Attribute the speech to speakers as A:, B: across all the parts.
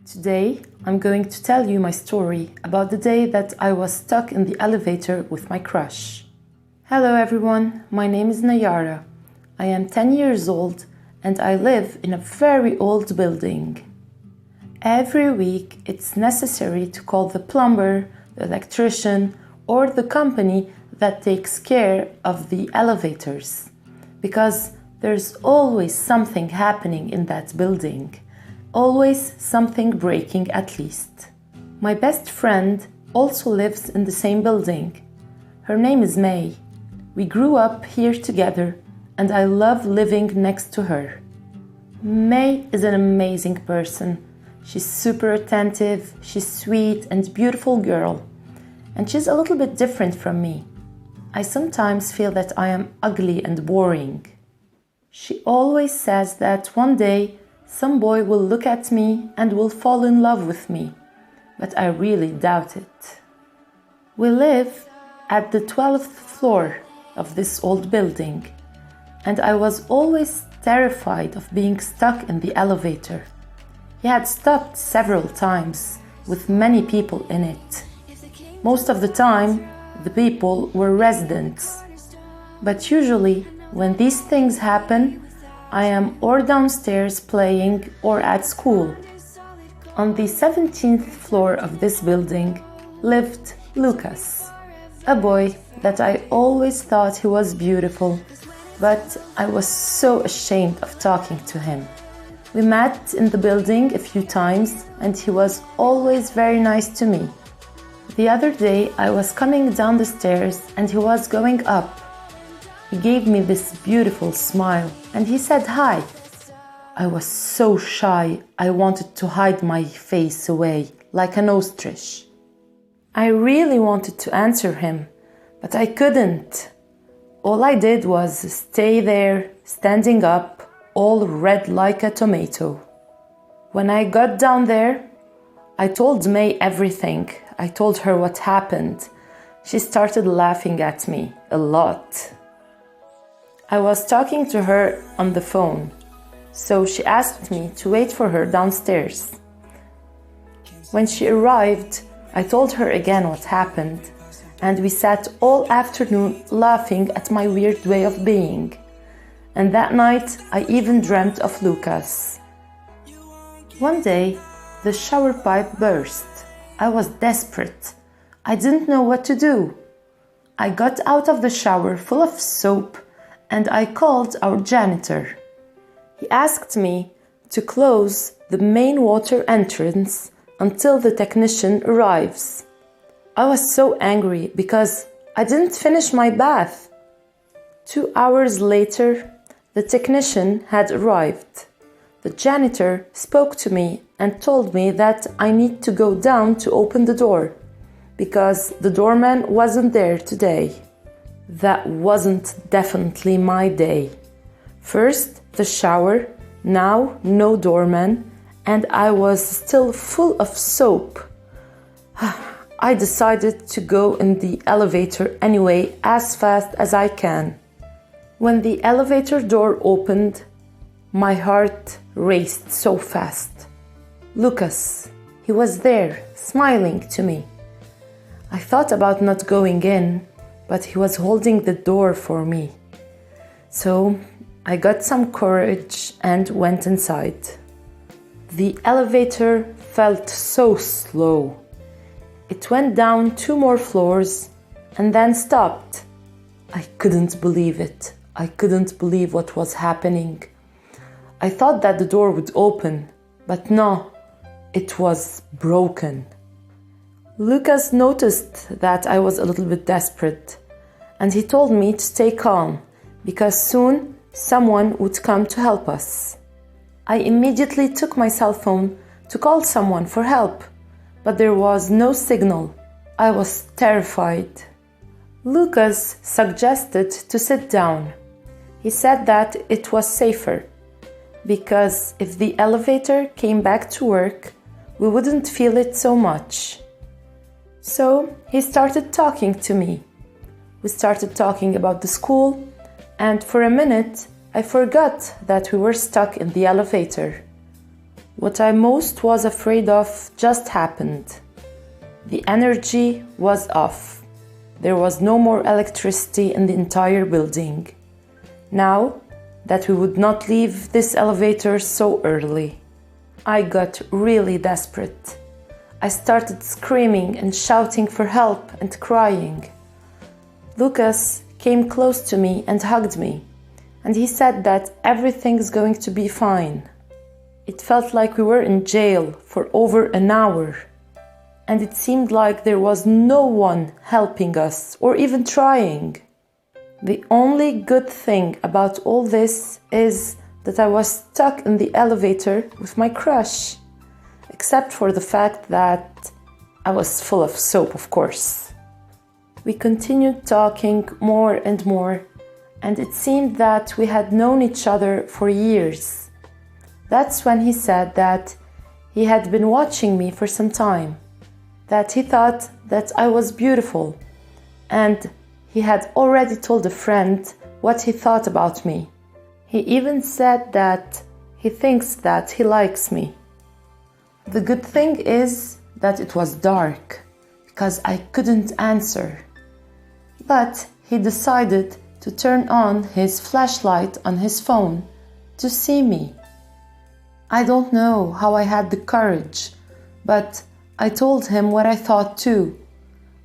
A: Today, I'm going to tell you my story about the day that I was stuck in the elevator with my crush. Hello everyone, my name is Naiara. I am 10 years old and I live in a very old building. Every week, it's necessary to call the plumber, the electrician, or the company that takes care of the elevators, because there's always something happening in that building. Always something breaking at least. My best friend also lives in the same building. Her name is May. We grew up here together and I love living next to her. May is an amazing person. She's super attentive, she's sweet and beautiful girl. And she's a little bit different from me. I sometimes feel that I am ugly and boring. She always says that one day some boy will look at me and will fall in love with me, but I really doubt it. We live at the 12th floor of this old building, and I was always terrified of being stuck in the elevator. He had stopped several times with many people in it. Most of the time, the people were residents. But usually, when these things happen, I am or downstairs playing or at school. On the 17th floor of this building lived Lucas, a boy that I always thought he was beautiful, but I was so ashamed of talking to him. We met in the building a few times and he was always very nice to me. The other day I was coming down the stairs and he was going up. He gave me this beautiful smile and he said hi. I was so shy, I wanted to hide my face away like an ostrich. I really wanted to answer him, but I couldn't. All I did was stay there, standing up, all red like a tomato. When I got down there, I told May everything. I told her what happened. She started laughing at me a lot. I was talking to her on the phone, so she asked me to wait for her downstairs. When she arrived, I told her again what happened, and we sat all afternoon laughing at my weird way of being. And that night, I even dreamt of Lucas. One day, the shower pipe burst. I was desperate. I didn't know what to do. I got out of the shower full of soap and I called our janitor. He asked me to close the main water entrance until the technician arrives. I was so angry because I didn't finish my bath. 2 hours later, the technician had arrived. The janitor spoke to me and told me that I need to go down to open the door because the doorman wasn't there today. That wasn't definitely my day. First, the shower, now no doorman, and I was still full of soap. I decided to go in the elevator anyway as fast as I can. When the elevator door opened, my heart raced so fast. Lucas, he was there, smiling to me. I thought about not going in, but he was holding the door for me. So I got some courage and went inside. The elevator felt so slow. It went down 2 more floors and then stopped. I couldn't believe it. I couldn't believe what was happening. I thought that the door would open, but no, it was broken. Lucas noticed that I was a little bit desperate, and he told me to stay calm because soon someone would come to help us. I immediately took my cell phone to call someone for help, but there was no signal. I was terrified. Lucas suggested to sit down. He said that it was safer because if the elevator came back to work, we wouldn't feel it so much. So he started talking to me. We started talking about the school, and for a minute I forgot that we were stuck in the elevator. What I most was afraid of just happened. The energy was off. There was no more electricity in the entire building. Now that we would not leave this elevator so early, I got really desperate. I started screaming and shouting for help and crying. Lucas came close to me and hugged me, and he said that everything's going to be fine. It felt like we were in jail for over an hour, and it seemed like there was no one helping us or even trying. The only good thing about all this is that I was stuck in the elevator with my crush, except for the fact that I was full of soap, of course. We continued talking more and more, and it seemed that we had known each other for years. That's when he said that he had been watching me for some time, that he thought that I was beautiful, and he had already told a friend what he thought about me. He even said that he thinks that he likes me. The good thing is that it was dark, because I couldn't answer. But he decided to turn on his flashlight on his phone to see me. I don't know how I had the courage, but I told him what I thought too.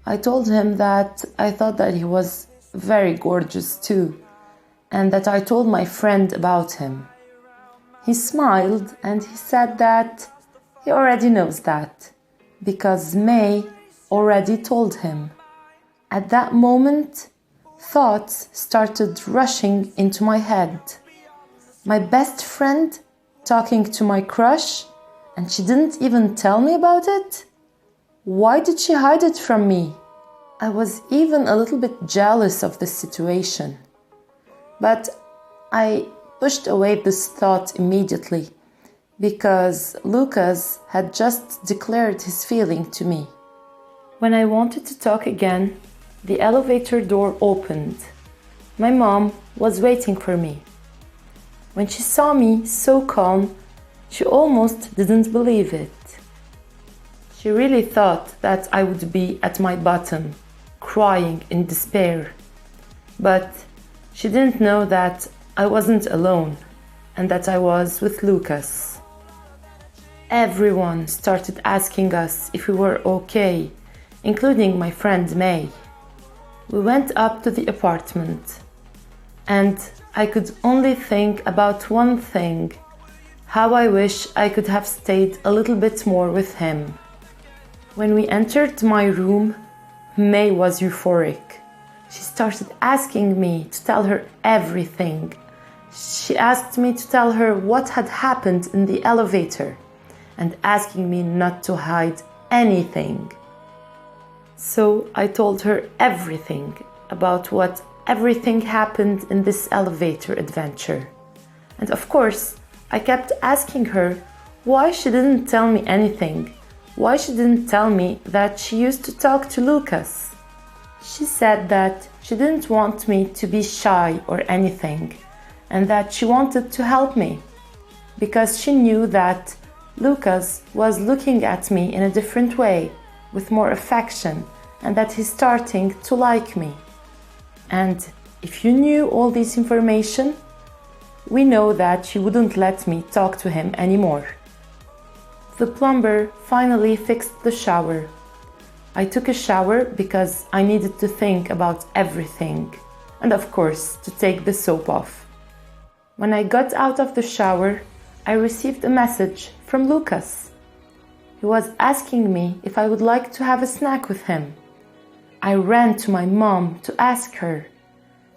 A: I told him that I thought that he was very gorgeous too, and that I told my friend about him. He smiled and he said that he already knows that, because May already told him. At that moment, thoughts started rushing into my head. My best friend talking to my crush, and she didn't even tell me about it? Why did she hide it from me? I was even a little bit jealous of the situation. But I pushed away this thought immediately, because Lucas had just declared his feeling to me. When I wanted to talk again, the elevator door opened. My mom was waiting for me. When she saw me so calm, she almost didn't believe it. She really thought that I would be at my bottom, crying in despair. But she didn't know that I wasn't alone and that I was with Lucas. Everyone started asking us if we were okay, including my friend May. We went up to the apartment, and I could only think about one thing: how I wish I could have stayed a little bit more with him. When we entered my room, May was euphoric. She started asking me to tell her everything. She asked me to tell her what had happened in the elevator, and asking me not to hide anything. So I told her everything about what everything happened in this elevator adventure. And of course, I kept asking her why she didn't tell me anything, why she didn't tell me that she used to talk to Lucas. She said that she didn't want me to be shy or anything, and that she wanted to help me, because she knew that Lucas was looking at me in a different way, with more affection, and that he's starting to like me. And if you knew all this information, we know that she wouldn't let me talk to him anymore. The plumber finally fixed the shower. I took a shower because I needed to think about everything, and of course to take the soap off. When I got out of the shower, I received a message from Lucas. He was asking me if I would like to have a snack with him. I ran to my mom to ask her.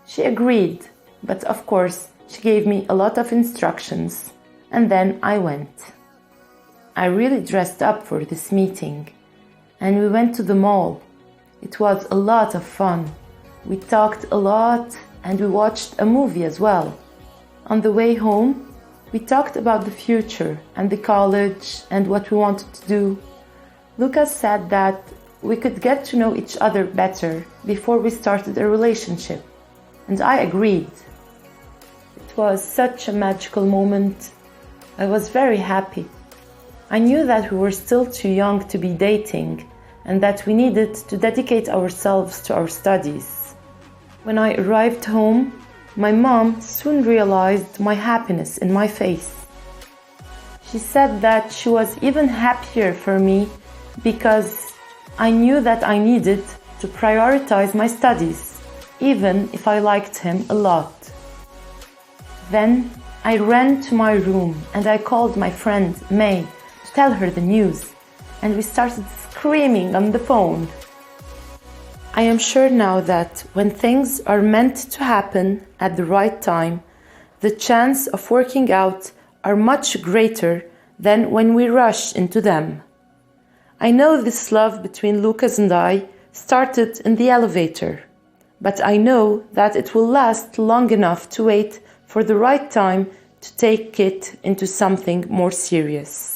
A: She agreed, but of course she gave me a lot of instructions, and then I went. I really dressed up for this meeting, and we went to the mall. It was a lot of fun. We talked a lot, and we watched a movie as well. On the way home, we talked about the future and the college and what we wanted to do. Lucas said that we could get to know each other better before we started a relationship, and I agreed. It was such a magical moment. I was very happy. I knew that we were still too young to be dating and that we needed to dedicate ourselves to our studies. When I arrived home, my mom soon realized my happiness in my face. She said that she was even happier for me because I knew that I needed to prioritize my studies, even if I liked him a lot. Then I ran to my room and I called my friend May to tell her the news, and we started screaming on the phone. I am sure now that when things are meant to happen at the right time, the chance of working out are much greater than when we rush into them. I know this love between Lucas and I started in the elevator, but I know that it will last long enough to wait for the right time to take it into something more serious.